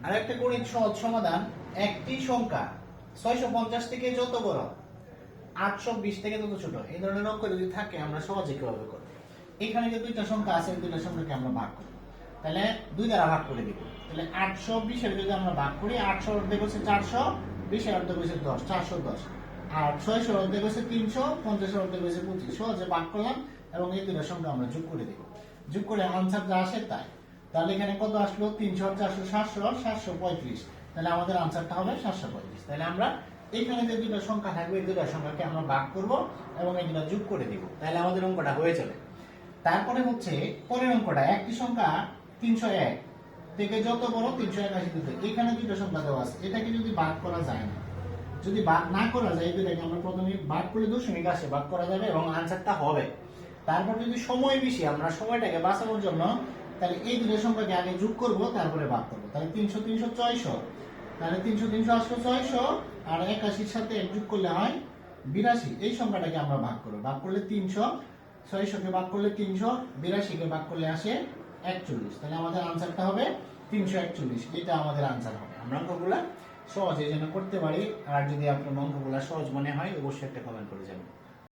আরেকটা গণিত সহজ সমাধান, একটি সংখ্যা 650 থেকে যত বড়, 820 থেকে তত ছোট, এই ধরনের অঙ্ক যদি থাকে আমরা সহজে কিভাবে করব। এখানে যে দুইটা সংখ্যা আছে এই দুইটা সংখ্যাকে আমরা ভাগ করব, তাহলে 2 দ্বারা ভাগ করে দিব। তাহলে 820 এর যদি আমরা ভাগ করি, 800 অর্ধেক হচ্ছে 400, 20 এর অর্ধেক হচ্ছে 10, 410, আর 600 অর্ধেক হচ্ছে 300, 50 এর অর্ধেক হচ্ছে 25। সহজে ভাগ করলাম এবং এই দুইটা সংখ্যা আমরা যোগ করে দিব। যোগ করে আনসার যা আসে তাই। তাহলে এখানে কত আসলো? 300 আর 400 700, 735। তাহলে আমাদের আনসারটা হবে 735। তাহলে আমরা এখানে যে দুটো সংখ্যা থাকবে এই দুটো সংখ্যাকে আমরা ভাগ করব এবং এই দুটো যোগ করে দিব, তাহলে আমাদের অঙ্কটা হয়ে যাবে। তারপরে হচ্ছে পরের অঙ্কটা, একটি সংখ্যা 301 থেকে যত বড় 381 দিতে, এখানে দুটো সংখ্যা দেওয়া আছে, এটাকে যদি ভাগ করা যায় না, যদি ভাগ না করা যায়, এটাকে আমরা প্রথমে ভাগ করলে দশমিক আসে, ভাগ করা যাবে এবং আনসারটা হবে। তারপর যদি সময় বেশি, আমরা সময়টাকে বাঁচানোর জন্য তাহলে এই দুটো সংখ্যাকে আগে যোগ করব, তারপরে ভাগ করব। তাহলে 300 300 600, তাহলে 300 300 আসলো 600, আর 81 সাথে এক যোগ করলে হয় 82। এই সংখ্যাটাকে আমরা ভাগ করব, ভাগ করলে 300, 600 কে ভাগ করলে 300, 82 কে ভাগ করলে আসে 41। তাহলে আমাদের আনসারটা হবে 341। এটা আমাদের আনসার হবে। আমরা অঙ্কগুলা সহজে যেন করতে পারি। আর যদি আপনার অঙ্কগুলা সহজ মনে হয় অবশ্যই একটা কমেন্ট করে যাবেন।